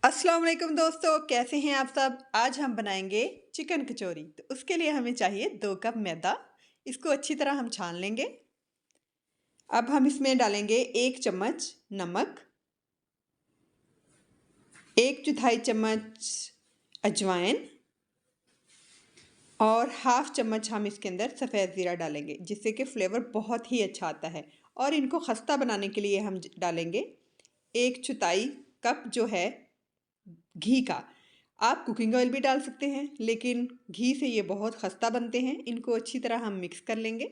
अस्सलाम वालेकुम दोस्तों, कैसे हैं आप सब। आज हम बनाएंगे चिकन कचौरी। तो उसके लिए हमें चाहिए 2 कप मैदा। इसको अच्छी तरह हम छान लेंगे। अब हम इसमें डालेंगे 1 चम्मच नमक, 1/4 चम्मच अजवाइन और हाफ चम्मच हम इसके अंदर सफ़ेद ज़ीरा डालेंगे, जिससे कि फ्लेवर बहुत ही अच्छा आता है। और इनको खस्ता बनाने के लिए हम डालेंगे 1/4 कप जो है घी का। आप कुकिंग ऑयल भी डाल सकते हैं, लेकिन घी से ये बहुत खस्ता बनते हैं। इनको अच्छी तरह हम मिक्स कर लेंगे।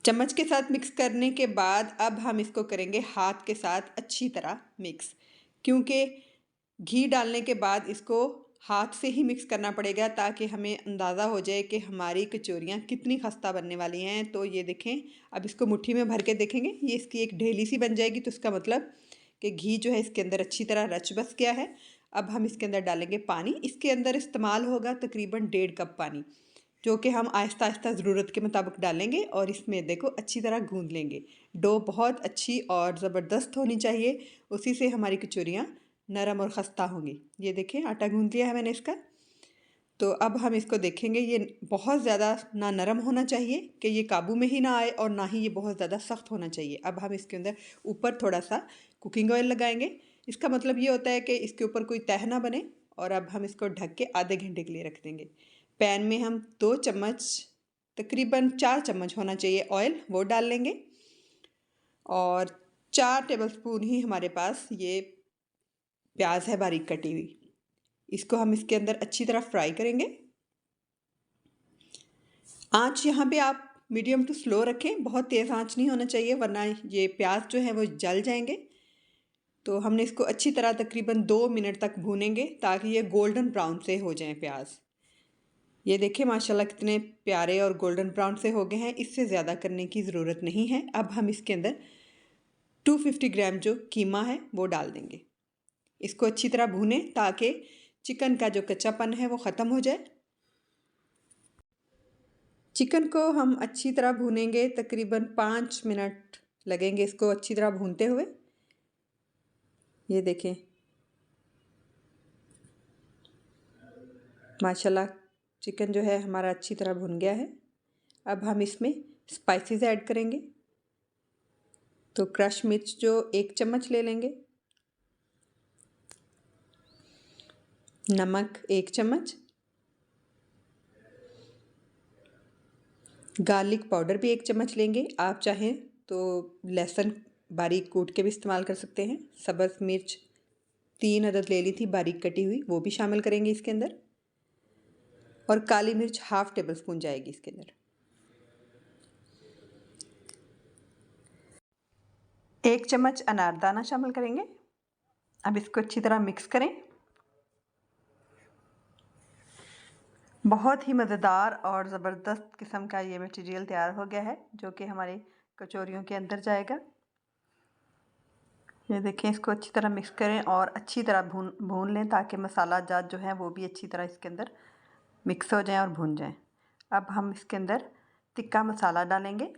चम्मच के साथ मिक्स करने के बाद अब हम इसको करेंगे हाथ के साथ अच्छी तरह मिक्स, क्योंकि घी डालने के बाद इसको हाथ से ही मिक्स करना पड़ेगा, ताकि हमें अंदाज़ा हो जाए कि हमारी कचौरियाँ कितनी खस्ता बनने वाली हैं। तो ये देखें, अब इसको मुट्ठी में भर के देखेंगे, ये इसकी एक ढेली सी बन जाएगी। तो इसका मतलब कि घी जो है इसके अंदर अच्छी तरह रच बस गया है। अब हम इसके अंदर डालेंगे पानी। इसके अंदर इस्तेमाल होगा तकरीबन 1.5 कप पानी, जो कि हम आहिस्ता आहिस्ता ज़रूरत के मुताबिक डालेंगे और इस मैदे को अच्छी तरह गूंद लेंगे। डो बहुत अच्छी और ज़बरदस्त होनी चाहिए, उसी से हमारी कचौरियाँ नरम और ख़स्ता होंगी। ये देखें, आटा गूंद लिया है मैंने इसका। तो अब हम इसको देखेंगे, ये बहुत ज़्यादा ना नरम होना चाहिए कि ये काबू में ही ना आए, और ना ही ये बहुत ज़्यादा सख्त होना चाहिए। अब हम इसके अंदर ऊपर थोड़ा सा कुकिंग ऑयल लगाएंगे। इसका मतलब ये होता है कि इसके ऊपर कोई तह ना बने। और अब हम इसको ढक के आधे घंटे के लिए रख देंगे। पैन में हम 2 चम्मच, तकरीबन 4 चम्मच होना चाहिए ऑयल, वो डाल लेंगे। और 4 टेबलस्पून ही हमारे पास ये प्याज है बारीक कटी हुई। इसको हम इसके अंदर अच्छी तरह फ्राई करेंगे। आंच यहाँ पे आप मीडियम टू स्लो रखें, बहुत तेज़ आंच नहीं होना चाहिए, वरना ये प्याज जो है वो जल जाएंगे। तो हमने इसको अच्छी तरह तकरीबन 2 मिनट तक भूनेंगे, ताकि ये गोल्डन ब्राउन से हो जाएं प्याज। ये देखिए माशाल्लाह कितने प्यारे और गोल्डन ब्राउन से हो गए हैं। इससे ज़्यादा करने की ज़रूरत नहीं है। अब हम इसके अंदर 250 ग्राम जो कीमा है वो डाल देंगे। इसको अच्छी तरह भूनें, ताकि चिकन का जो कच्चापन है वो ख़त्म हो जाए। चिकन को हम अच्छी तरह भूनेंगे, तकरीबन 5 मिनट लगेंगे इसको अच्छी तरह भूनते हुए। ये देखें माशाल्लाह चिकन जो है हमारा अच्छी तरह भुन गया है। अब हम इसमें स्पाइसेस ऐड करेंगे। तो क्रश मिर्च जो 1 चम्मच ले लेंगे, नमक 1 चम्मच, गार्लिक पाउडर भी 1 चम्मच लेंगे। आप चाहें तो लहसुन बारीक कूट के भी इस्तेमाल कर सकते हैं। सब्ज़ मिर्च 3 अदद ले ली थी बारीक कटी हुई, वो भी शामिल करेंगे इसके अंदर। और काली मिर्च हाफ टेबल स्पून जाएगी इसके अंदर। 1 चम्मच अनारदाना शामिल करेंगे। अब इसको अच्छी तरह मिक्स करें। बहुत ही मज़ेदार और ज़बरदस्त किस्म का ये मटेरियल तैयार हो गया है, जो कि हमारी कचौरियों के अंदर जाएगा। ये देखें, इसको अच्छी तरह मिक्स करें और अच्छी तरह भून लें, ताकि मसाला जात जो है वो भी अच्छी तरह इसके अंदर मिक्स हो जाएं और भून जाएं। अब हम इसके अंदर तिक्का मसाला डालेंगे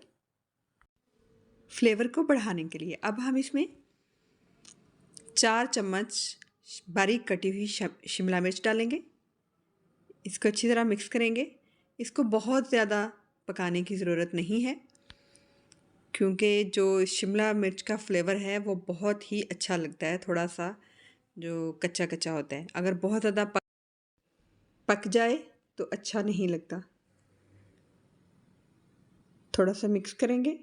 फ्लेवर को बढ़ाने के लिए। अब हम इसमें 4 चम्मच बारीक कटी हुई शिमला मिर्च डालेंगे। इसको अच्छी तरह मिक्स करेंगे। इसको बहुत ज़्यादा पकाने की ज़रूरत नहीं है, क्योंकि जो शिमला मिर्च का फ्लेवर है वो बहुत ही अच्छा लगता है, थोड़ा सा जो कच्चा कच्चा होता है। अगर बहुत ज़्यादा पक जाए तो अच्छा नहीं लगता। थोड़ा सा मिक्स करेंगे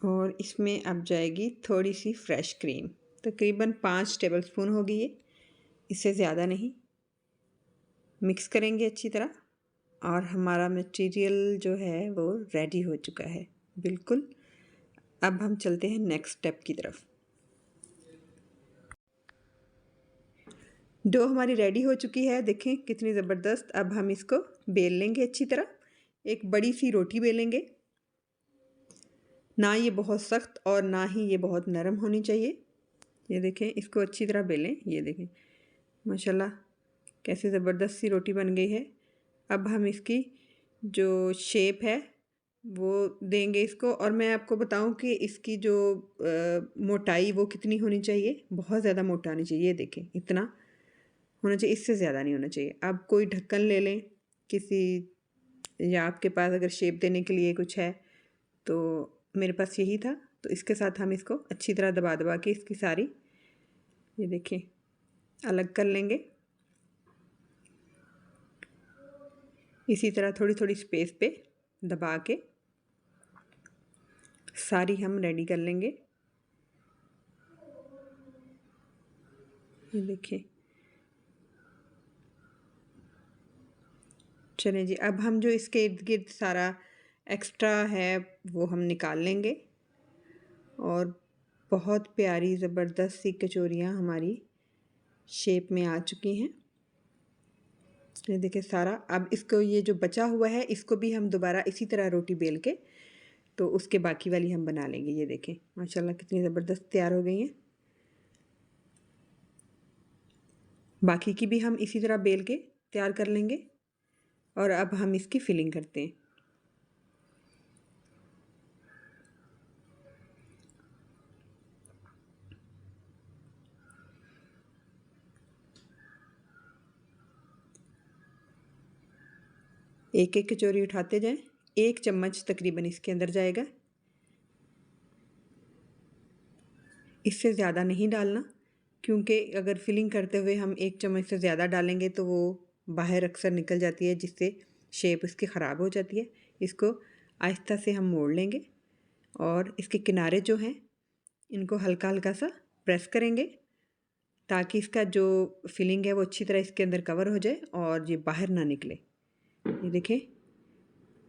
और इसमें अब जाएगी थोड़ी सी फ्रेश क्रीम, तकरीबन 5 टेबलस्पून होगी ये, इससे ज़्यादा नहीं। मिक्स करेंगे अच्छी तरह और हमारा मटेरियल जो है वो रेडी हो चुका है बिल्कुल। अब हम चलते हैं नेक्स्ट स्टेप की तरफ। डो हमारी रेडी हो चुकी है, देखें कितनी ज़बरदस्त। अब हम इसको बेल लेंगे अच्छी तरह, एक बड़ी सी रोटी बेलेंगे। ना ये बहुत सख्त और ना ही ये बहुत नरम होनी चाहिए। ये देखें, इसको अच्छी तरह बेलें। ये देखें माशाल्लाह कैसे ज़बरदस्त सी रोटी बन गई है। अब हम इसकी जो शेप है वो देंगे इसको। और मैं आपको बताऊं कि इसकी जो मोटाई वो कितनी होनी चाहिए, बहुत ज़्यादा मोटा नहीं चाहिए। ये देखें इतना होना चाहिए, इससे ज़्यादा नहीं होना चाहिए। अब कोई ढक्कन ले लें किसी, या आपके पास अगर शेप देने के लिए कुछ है, तो मेरे पास यही था। तो इसके साथ हम इसको अच्छी तरह दबा दबा के इसकी सारी, ये देखें, अलग कर लेंगे। इसी तरह थोड़ी थोड़ी स्पेस पे दबा के सारी हम रेडी कर लेंगे। ये देखिए, चलें जी। अब हम जो इसके इर्द गिर्द सारा एक्स्ट्रा है वो हम निकाल लेंगे, और बहुत प्यारी ज़बरदस्त सी कचौरियाँ हमारी शेप में आ चुकी हैं। ये देखिए सारा। अब इसको, ये जो बचा हुआ है, इसको भी हम दोबारा इसी तरह रोटी बेल के तो उसके बाकी वाली हम बना लेंगे। ये देखें माशाल्लाह कितनी ज़बरदस्त तैयार हो गई हैं। बाकी की भी हम इसी तरह बेल के तैयार कर लेंगे। और अब हम इसकी फिलिंग करते हैं। एक एक कचौरी उठाते जाएं, 1 चम्मच तकरीबन इसके अंदर जाएगा। इससे ज़्यादा नहीं डालना, क्योंकि अगर फिलिंग करते हुए हम 1 चम्मच से ज़्यादा डालेंगे तो वो बाहर अक्सर निकल जाती है, जिससे शेप इसकी ख़राब हो जाती है। इसको आहिस्ता से हम मोड़ लेंगे, और इसके किनारे जो हैं इनको हल्का हल्का सा प्रेस करेंगे, ताकि इसका जो फिलिंग है वो अच्छी तरह इसके अंदर कवर हो जाए और ये बाहर ना निकले। ये देखें,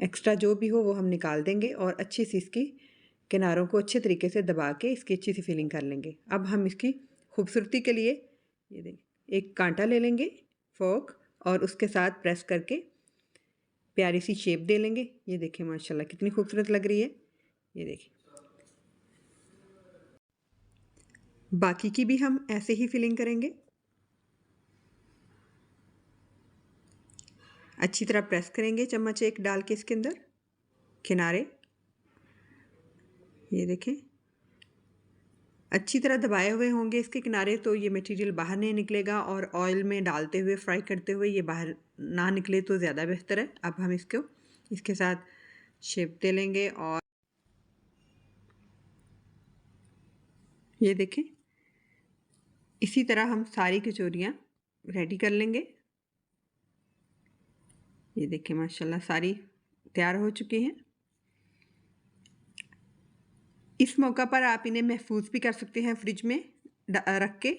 एक्स्ट्रा जो भी हो वो हम निकाल देंगे, और अच्छी सी इसकी किनारों को अच्छे तरीके से दबा के इसकी अच्छी सी फिलिंग कर लेंगे। अब हम इसकी खूबसूरती के लिए, ये देखिए, एक कांटा ले लेंगे, फोक, और उसके साथ प्रेस करके प्यारी सी शेप दे लेंगे। ये देखिए माशाल्लाह कितनी खूबसूरत लग रही है। ये देखिए, बाकी की भी हम ऐसे ही फिलिंग करेंगे। अच्छी तरह प्रेस करेंगे चम्मच एक डाल के इसके अंदर किनारे। ये देखें, अच्छी तरह दबाए हुए होंगे इसके किनारे, तो ये मटेरियल बाहर नहीं निकलेगा, और ऑयल में डालते हुए फ्राई करते हुए ये बाहर ना निकले तो ज़्यादा बेहतर है। अब हम इसको इसके साथ शेप दे लेंगे, और ये देखें इसी तरह हम सारी कचौरियाँ रेडी कर लेंगे। ये देखें माशाल्लाह सारी तैयार हो चुकी हैं। इस मौका पर आप इन्हें महफूज भी कर सकते हैं फ्रिज में रख के,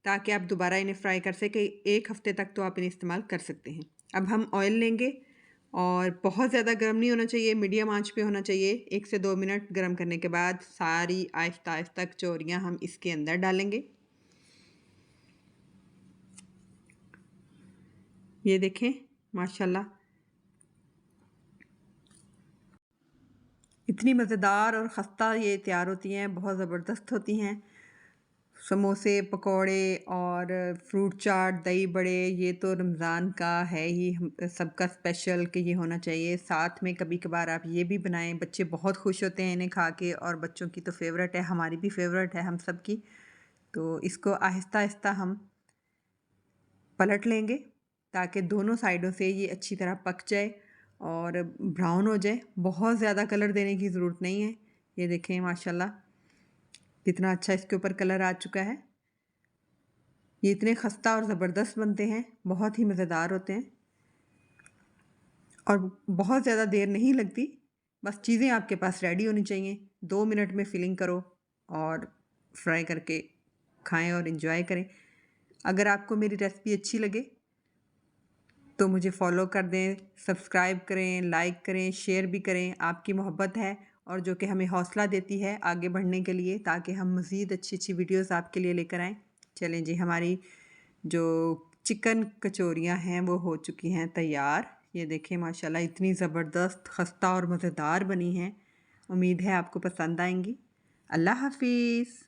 ताकि आप दोबारा इन्हें फ्राई कर सकें। 1 हफ्ते तक तो आप इन्हें इस्तेमाल कर सकते हैं। अब हम ऑयल लेंगे, और बहुत ज़्यादा गर्म नहीं होना चाहिए, मीडियम आंच पे होना चाहिए। 1 से 2 मिनट गर्म करने के बाद सारी आहिस्ता आहिस्ता कचौरियाँ हम इसके अंदर डालेंगे। ये देखें माशाल्लाह इतनी मज़ेदार और ख़स्ता ये तैयार होती हैं, बहुत ज़बरदस्त होती हैं। समोसे, पकोड़े और फ्रूट चाट, दही बड़े, ये तो रमज़ान का है ही सबका स्पेशल कि ये होना चाहिए। साथ में कभी कभार आप ये भी बनाएं, बच्चे बहुत खुश होते हैं इन्हें खा के, और बच्चों की तो फेवरेट है, हमारी भी फेवरेट है, हम सब की। तो इसको आहिस्ता आहिस्ता हम पलट लेंगे, ताकि दोनों साइडों से ये अच्छी तरह पक जाए और ब्राउन हो जाए। बहुत ज़्यादा कलर देने की ज़रूरत नहीं है। ये देखें माशाल्लाह कितना अच्छा इसके ऊपर कलर आ चुका है। ये इतने खस्ता और ज़बरदस्त बनते हैं, बहुत ही मज़ेदार होते हैं, और बहुत ज़्यादा देर नहीं लगती। बस चीज़ें आपके पास रेडी होनी चाहिए। 2 मिनट में फिलिंग करो और फ्राई करके खाएं और इन्जॉय करें। अगर आपको मेरी रेसिपी अच्छी लगे तो मुझे फ़ॉलो कर दें, सब्सक्राइब करें, लाइक करें, शेयर भी करें। आपकी मोहब्बत है और जो कि हमें हौसला देती है आगे बढ़ने के लिए, ताकि हम मज़ीद अच्छी अच्छी वीडियोस आपके लिए लेकर आएँ। चलें जी, हमारी जो चिकन कचौरियाँ हैं वो हो चुकी हैं तैयार। ये देखें माशाल्लाह इतनी ज़बरदस्त, खस्ता और मज़ेदार बनी हैं। उम्मीद है आपको पसंद आएंगी। अल्लाह हाफ़िज़।